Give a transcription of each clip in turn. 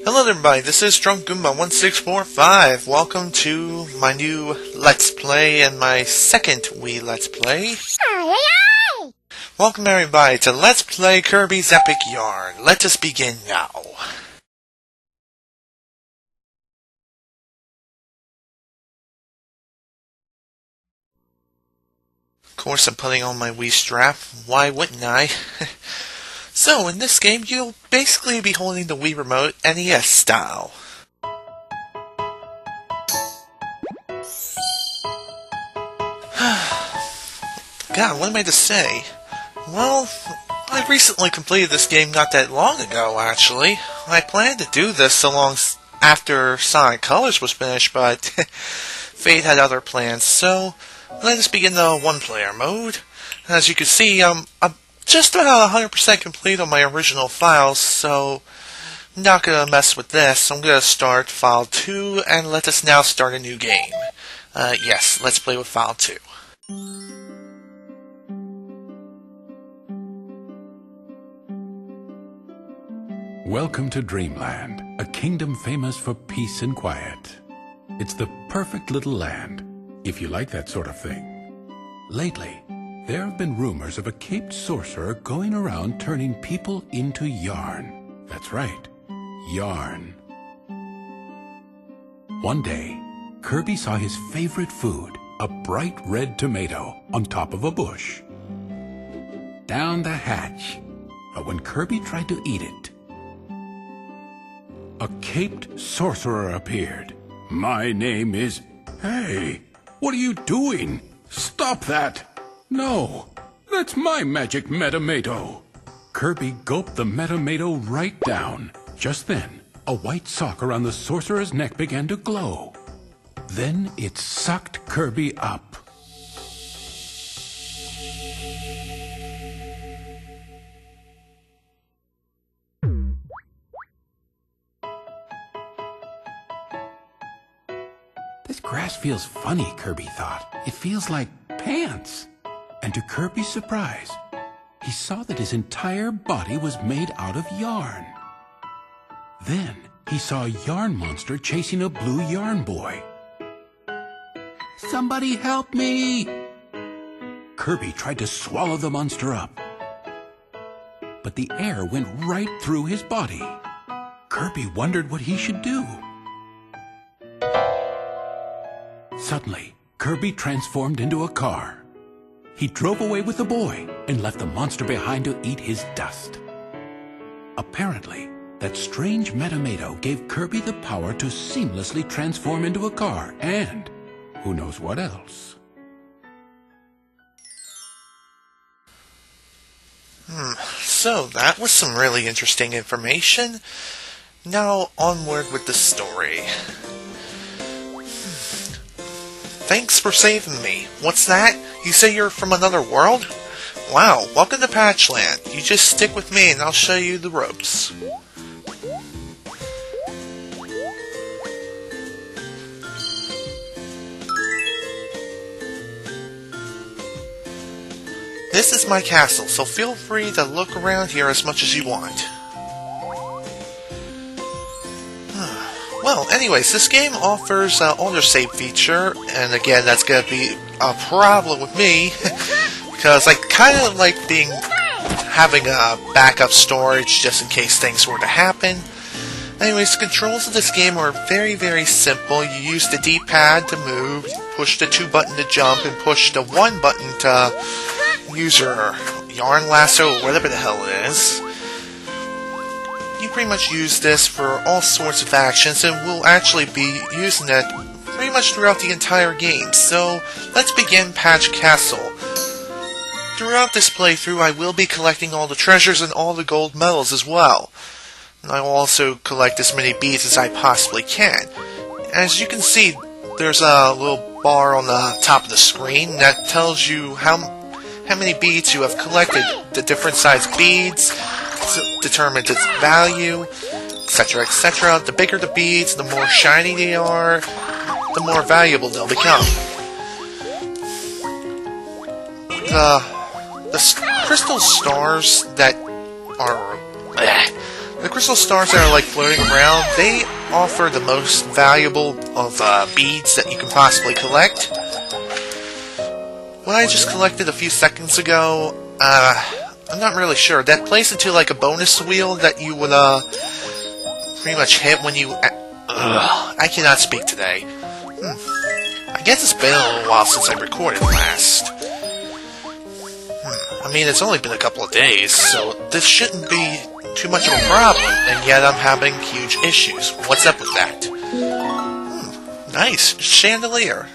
Hello there everybody, this is Drunk Goomba 1645. Welcome to my new Let's Play and my second Wii Let's Play. Welcome everybody to Let's Play Kirby's Epic Yarn. Let us begin now. Of course I'm putting on my Wii strap, why wouldn't I? So, in this game, you'll basically be holding the Wii Remote NES style. God, what am I to say? Well, I recently completed this game not that long ago, actually. I planned to do this so long after Sonic Colors was finished, but Fate had other plans, so let us begin the one-player mode. As you can see, I'm just about 100% complete on my original files, so I'm not going to mess with this. I'm going to start File 2, and let us now start a new game. Yes, let's play with File 2. Welcome to Dreamland, a kingdom famous for peace and quiet. It's the perfect little land, if you like that sort of thing. Lately, there have been rumors of a caped sorcerer going around turning people into yarn. That's right, yarn. One day, Kirby saw his favorite food, a bright red tomato, on top of a bush. Down the hatch. But when Kirby tried to eat it, a caped sorcerer appeared. My name is... Hey, what are you doing? Stop that! No, that's my magic Metamato. Kirby gulped the Metamato right down. Just then, a white sock around the sorcerer's neck began to glow. Then it sucked Kirby up. This grass feels funny, Kirby thought. It feels like pants. And to Kirby's surprise, he saw that his entire body was made out of yarn. Then he saw a yarn monster chasing a blue yarn boy. Somebody help me! Kirby tried to swallow the monster up, but the air went right through his body. Kirby wondered what he should do. Suddenly, Kirby transformed into a car. He drove away with the boy and left the monster behind to eat his dust. Apparently, that strange Metamato gave Kirby the power to seamlessly transform into a car and who knows what else. So that was some really interesting information. Now onward with the story. Thanks for saving me. What's that? You say you're from another world? Wow, welcome to Patchland. You just stick with me and I'll show you the ropes. This is my castle, so feel free to look around here as much as you want. Well, anyways, this game offers an autosave feature, and again, that's going to be a problem with me, because I kind of like having a backup storage just in case things were to happen. Anyways, the controls of this game are very, very simple. You use the D-pad to move, push the 2 button to jump, and push the 1 button to use your yarn lasso, or whatever the hell it is. You pretty much use this for all sorts of actions, and we'll actually be using it pretty much throughout the entire game. So, let's begin Patch Castle. Throughout this playthrough, I will be collecting all the treasures and all the gold medals as well. And I will also collect as many beads as I possibly can. As you can see, there's a little bar on the top of the screen that tells you how many beads you have collected. The different size beads determines its value, etc., etc. The bigger the beads, the more shiny they are, the more valuable they'll become. The crystal stars that are The crystal stars that are like floating around, they offer the most valuable of beads that you can possibly collect. What I just collected a few seconds ago, I'm not really sure. That plays into like a bonus wheel that you would pretty much hit when you... I cannot speak today. I guess it's been a little while since I recorded last. I mean, it's only been a couple of days, so this shouldn't be too much of a problem, and yet I'm having huge issues. What's up with that? Nice. Chandelier.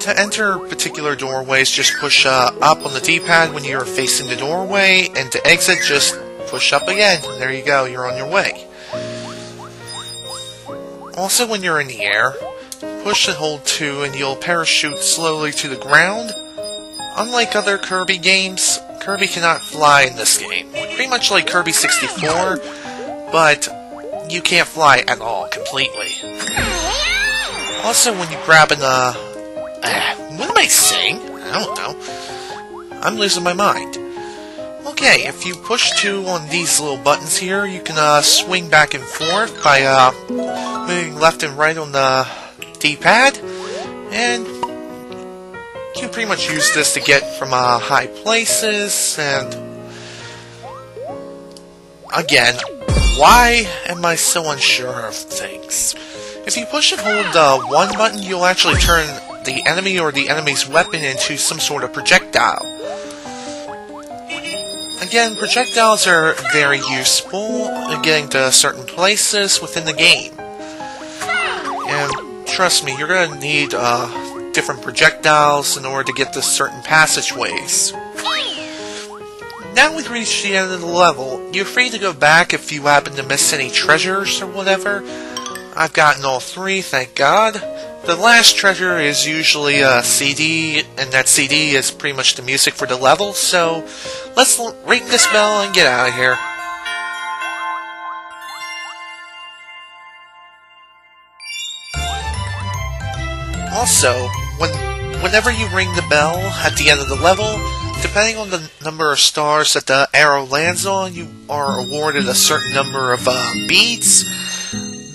To enter particular doorways, just push up on the D-pad when you're facing the doorway, and to exit, just push up again. And there you go, you're on your way. Also, when you're in the air, push and hold 2 and you'll parachute slowly to the ground. Unlike other Kirby games, Kirby cannot fly in this game. Pretty much like Kirby 64, but you can't fly at all, completely. Also, when you grab an, what am I saying? I don't know. I'm losing my mind. Okay, if you push 2 on these little buttons here, you can swing back and forth by moving left and right on the D-pad, and you can pretty much use this to get from high places. And again, why am I so unsure of things? If you push and hold 1 button, you'll actually turn the enemy or the enemy's weapon into some sort of projectile. Again, projectiles are very useful in getting to certain places within the game. And trust me, you're going to need different projectiles in order to get to certain passageways. Now we've reached the end of the level. You're free to go back if you happen to miss any treasures or whatever. I've gotten all 3, thank God. The last treasure is usually a CD, and that CD is pretty much the music for the level, so let's ring this bell and get out of here. Also, whenever you ring the bell at the end of the level, depending on the number of stars that the arrow lands on, you are awarded a certain number of beads.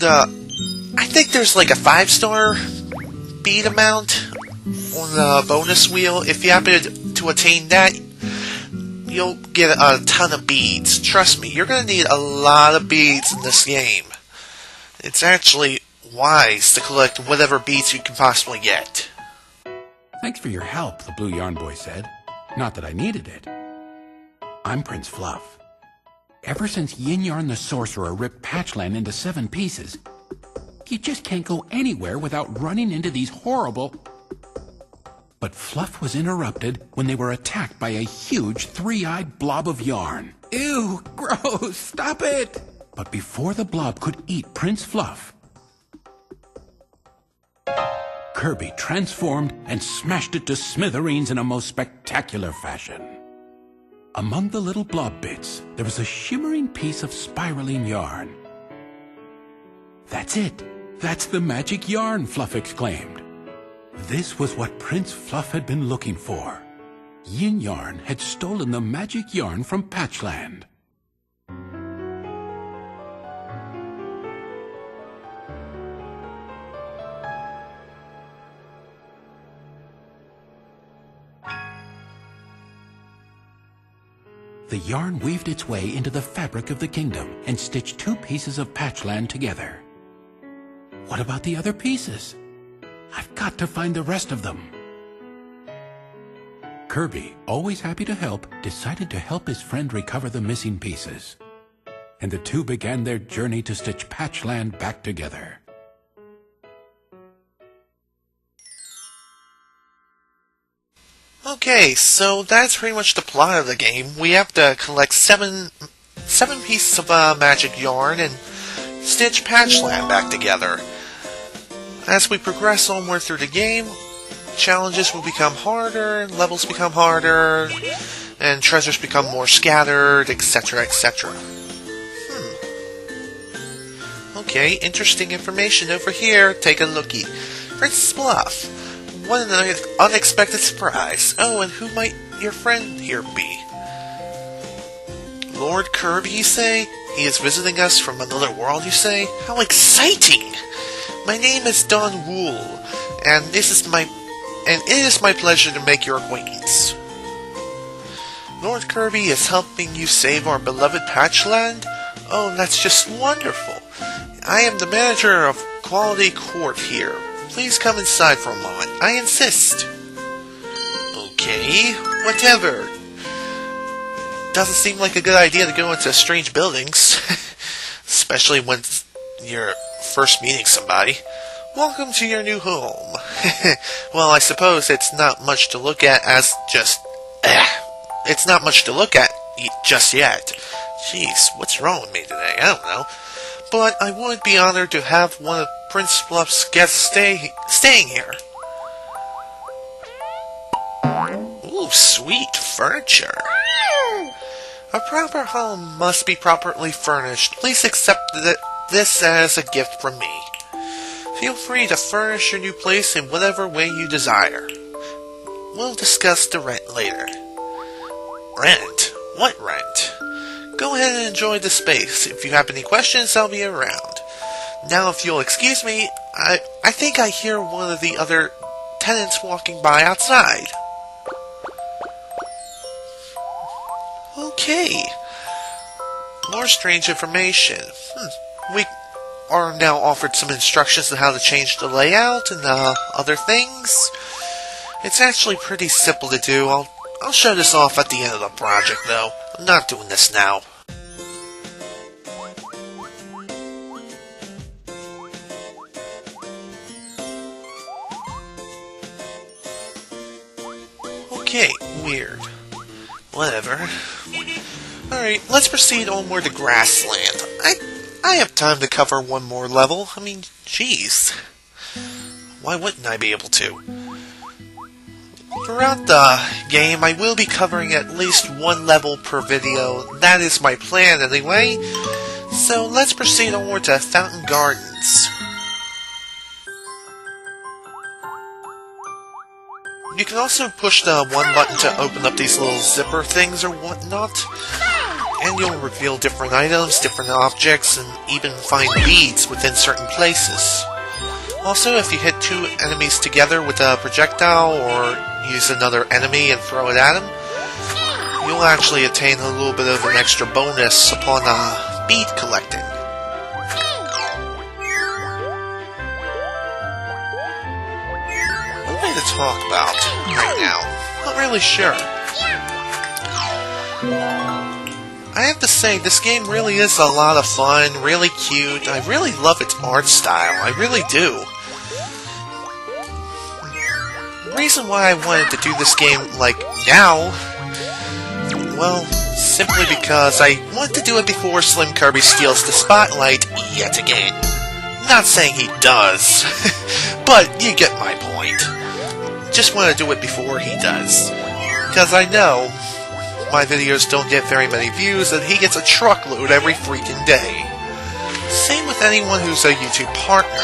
I think there's like a 5-star bead amount on the bonus wheel. If you happen to attain that, you'll get a ton of beads. Trust me, you're going to need a lot of beads in this game. It's actually wise to collect whatever beads you can possibly get. Thanks for your help, the Blue Yarn Boy said. Not that I needed it. I'm Prince Fluff. Ever since Yin Yarn the Sorcerer ripped Patchland into 7 pieces, you just can't go anywhere without running into these horrible... But Fluff was interrupted when they were attacked by a huge 3-eyed blob of yarn. Ew, gross, stop it! But before the blob could eat Prince Fluff, Kirby transformed and smashed it to smithereens in a most spectacular fashion. Among the little blob bits, there was a shimmering piece of spiraling yarn. That's it. That's the magic yarn, Fluff exclaimed. This was what Prince Fluff had been looking for. Yin Yarn had stolen the magic yarn from Patchland. The yarn weaved its way into the fabric of the kingdom and stitched 2 pieces of Patchland together. What about the other pieces? I've got to find the rest of them. Kirby, always happy to help, decided to help his friend recover the missing pieces. And the 2 began their journey to stitch Patchland back together. Okay, so that's pretty much the plot of the game. We have to collect 7 pieces of magic yarn and stitch Patchland back together. As we progress onward through the game, challenges will become harder, levels become harder, and treasures become more scattered, etc., etc. Okay, interesting information over here. Take a looky. Prince Fluff. What an unexpected surprise. Oh, and who might your friend here be? Lord Kirby, you say? He is visiting us from another world, you say? How exciting! My name is Don Wool, and it is my pleasure to make your acquaintance. Lord Kirby is helping you save our beloved Patchland? Oh, that's just wonderful. I am the manager of Quality Court here. Please come inside for a moment. I insist. Okay, whatever. Doesn't seem like a good idea to go into strange buildings. Especially when you're first meeting somebody. Welcome to your new home. Well, I suppose it's not much to look at as just... It's not much to look at just yet. Jeez, what's wrong with me today? I don't know. But I would be honored to have one of Prince Fluff's guests staying here. Ooh, sweet furniture. A proper home must be properly furnished. Please accept this as a gift from me. Feel free to furnish your new place in whatever way you desire. We'll discuss the rent later. Rent? What rent? Go ahead and enjoy the space. If you have any questions, I'll be around. Now, if you'll excuse me, I think I hear one of the other tenants walking by outside. Okay. More strange information. We are now offered some instructions on how to change the layout and other things. It's actually pretty simple to do. I'll show this off at the end of the project, though. I'm not doing this now. Okay, weird. Whatever. Alright, let's proceed onward to Grassland. I have time to cover one more level. I mean, jeez. Why wouldn't I be able to? Throughout the game, I will be covering at least one level per video. That is my plan anyway. So let's proceed onward to Fountain Gardens. You can also push the one button to open up these little zipper things or whatnot. And you'll reveal different items, different objects, and even find beads within certain places. Also, if you hit two enemies together with a projectile or use another enemy and throw it at them, you'll actually attain a little bit of an extra bonus upon bead collecting. What am I to talk about right now? Not really sure. I have to say, this game really is a lot of fun, really cute. I really love its art style. I really do. The reason why I wanted to do this game, like, now, well, simply because I wanted to do it before Slim Kirby steals the spotlight yet again. Not saying he does, but you get my point. Just want to do it before he does. Because I know my videos don't get very many views, and he gets a truckload every freaking day. Same with anyone who's a YouTube partner.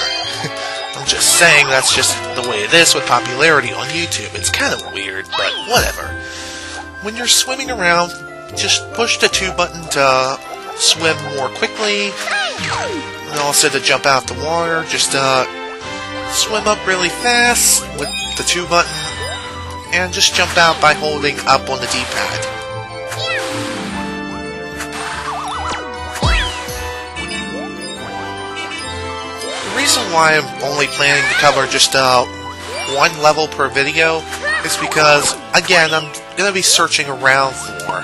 I'm just saying that's just the way it is with popularity on YouTube. It's kind of weird, but whatever. When you're swimming around, just push the 2 button to swim more quickly, and also to jump out the water. Just swim up really fast with the 2 button, and just jump out by holding up on the D-pad. The reason why I'm only planning to cover just one level per video is because, again, I'm going to be searching around for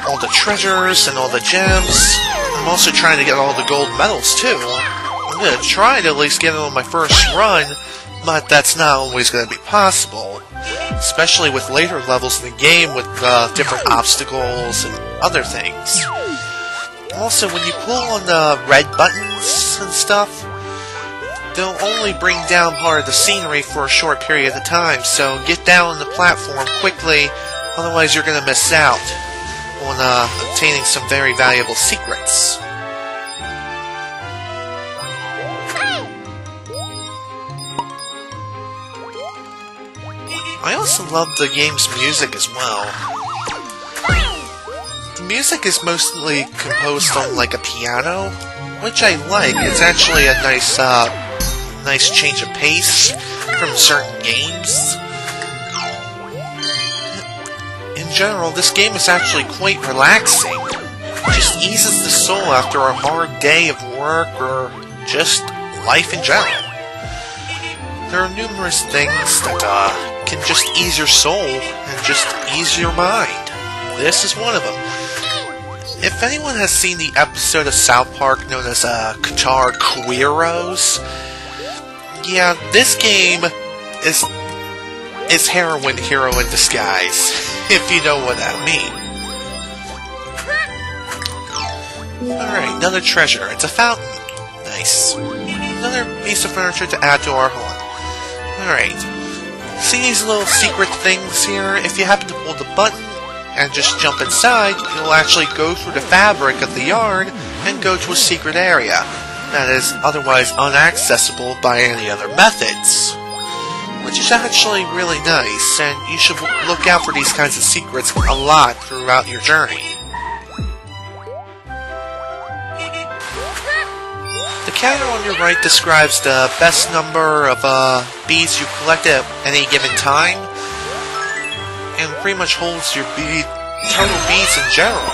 all the treasures and all the gems. I'm also trying to get all the gold medals, too. I'm going to try to at least get it on my first run, but that's not always going to be possible. Especially with later levels in the game with different obstacles and other things. Also, when you pull on the red buttons and stuff, they'll only bring down part of the scenery for a short period of time, so get down on the platform quickly, otherwise you're going to miss out on obtaining some very valuable secrets. I also love the game's music as well. The music is mostly composed on like a piano, which I like. It's actually a nice change of pace from certain games. In general, this game is actually quite relaxing. It just eases the soul after a hard day of work or just life in general. There are numerous things that can just ease your soul and just ease your mind. This is one of them. If anyone has seen the episode of South Park known as Guitar Queeros, yeah, this game is Heroin Hero in disguise, if you know what I mean. Alright, another treasure. It's a fountain. Nice. Another piece of furniture to add to our home. Alright. See these little secret things here? If you happen to pull the button and just jump inside, you'll actually go through the fabric of the yarn and go to a secret area that is otherwise unaccessible by any other methods. Which is actually really nice, and you should look out for these kinds of secrets a lot throughout your journey. The counter on your right describes the best number of beads you collect at any given time, and pretty much holds your total beads in general.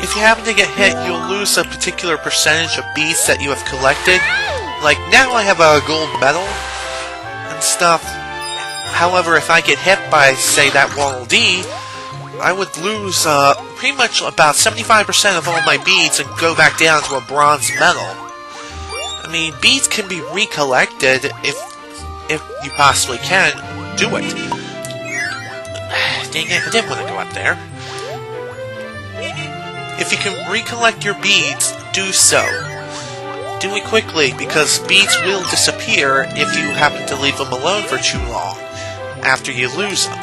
If you happen to get hit, you'll lose a particular percentage of beads that you have collected. Like now I have a gold medal and stuff. However, if I get hit by, say, that Waddle Dee, I would lose pretty much about 75% of all my beads and go back down to a bronze medal. I mean, beads can be recollected if you possibly can. Do it. Dang it, I didn't want to go up there. If you can recollect your beads, do so. Do it quickly, because beads will disappear if you happen to leave them alone for too long, after you lose them.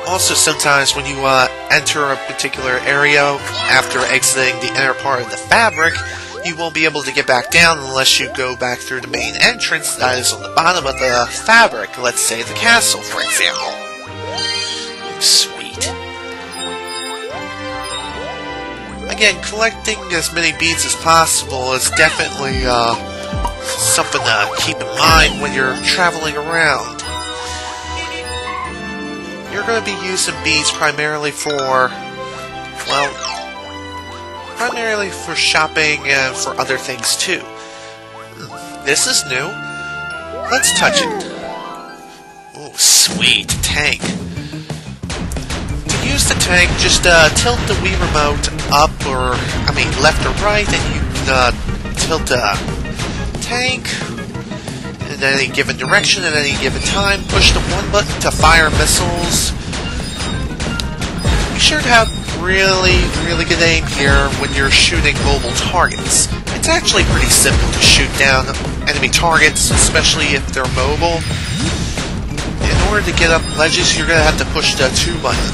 Also, sometimes when you enter a particular area after exiting the inner part of the fabric, you won't be able to get back down unless you go back through the main entrance that is on the bottom of the fabric, let's say the castle, for example. Sweet. Again, collecting as many beads as possible is definitely something to keep in mind when you're traveling around. You're going to be using beads primarily for, well, primarily for shopping and for other things too. This is new. Let's touch it. Oh, sweet tank. To use the tank, just tilt the Wii remote up or, left or right, and you can tilt the tank in any given direction at any given time. Push the 1 button to fire missiles. Be sure to have really good aim here when you're shooting mobile targets. It's actually pretty simple to shoot down enemy targets, especially if they're mobile. In order to get up ledges, you're going to have to push the 2 button.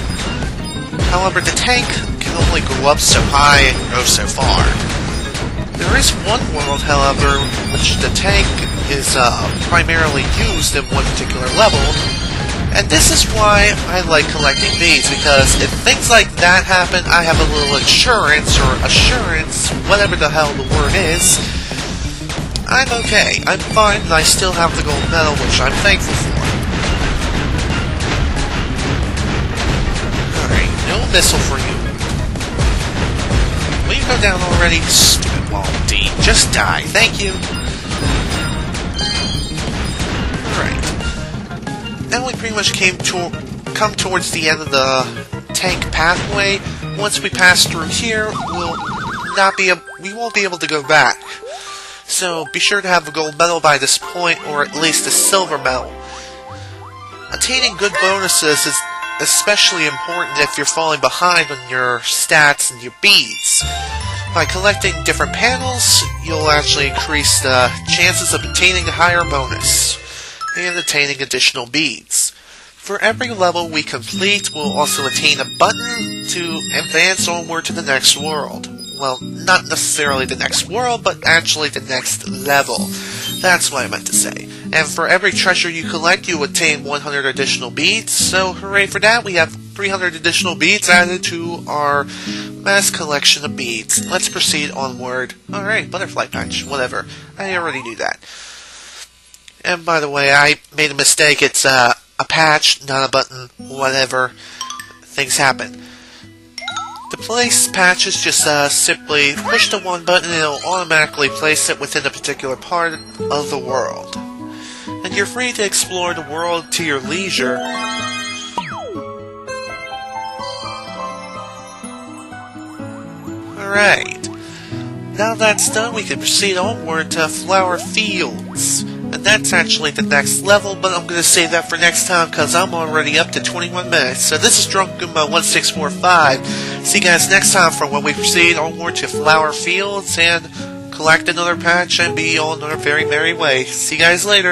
However, the tank can only go up so high and go so far. There is one world, however, which the tank is primarily used in one particular level, and this is why I like collecting beads, because if things like that happen, I have a little insurance, or assurance, whatever the hell the word is. I'm okay, I'm fine, and I still have the gold medal, which I'm thankful for. Alright, no missile for you. Will you go down already? Stupid Waddle Dee. Just die. Thank you. Alright. Now we pretty much come towards the end of the tank pathway. Once we pass through here, we won't be able to go back. So be sure to have a gold medal by this point, or at least a silver medal. Attaining good bonuses is especially important if you're falling behind on your stats and your beads. By collecting different panels, you'll actually increase the chances of attaining a higher bonus and attaining additional beads. For every level we complete, we'll also attain a button to advance onward to the next world. Well, not necessarily the next world, but actually the next level. That's what I meant to say. And for every treasure you collect, you attain 100 additional beads, so hooray for that, we have 300 additional beads added to our mass collection of beads. Let's proceed onward. Alright, butterfly patch, whatever. I already knew that. And by the way, I made a mistake. It's a patch, not a button, whatever. Things happen. To place patches, just simply push the one button and it'll automatically place it within a particular part of the world. And you're free to explore the world to your leisure. Alright. Now that's done, we can proceed onward to Flower Fields. And that's actually the next level, but I'm going to save that for next time because I'm already up to 21 minutes. So this is Drunk Goomba 1645. See you guys next time for when we proceed onward to Flower Fields and collect another patch and be on our very merry way. See you guys later.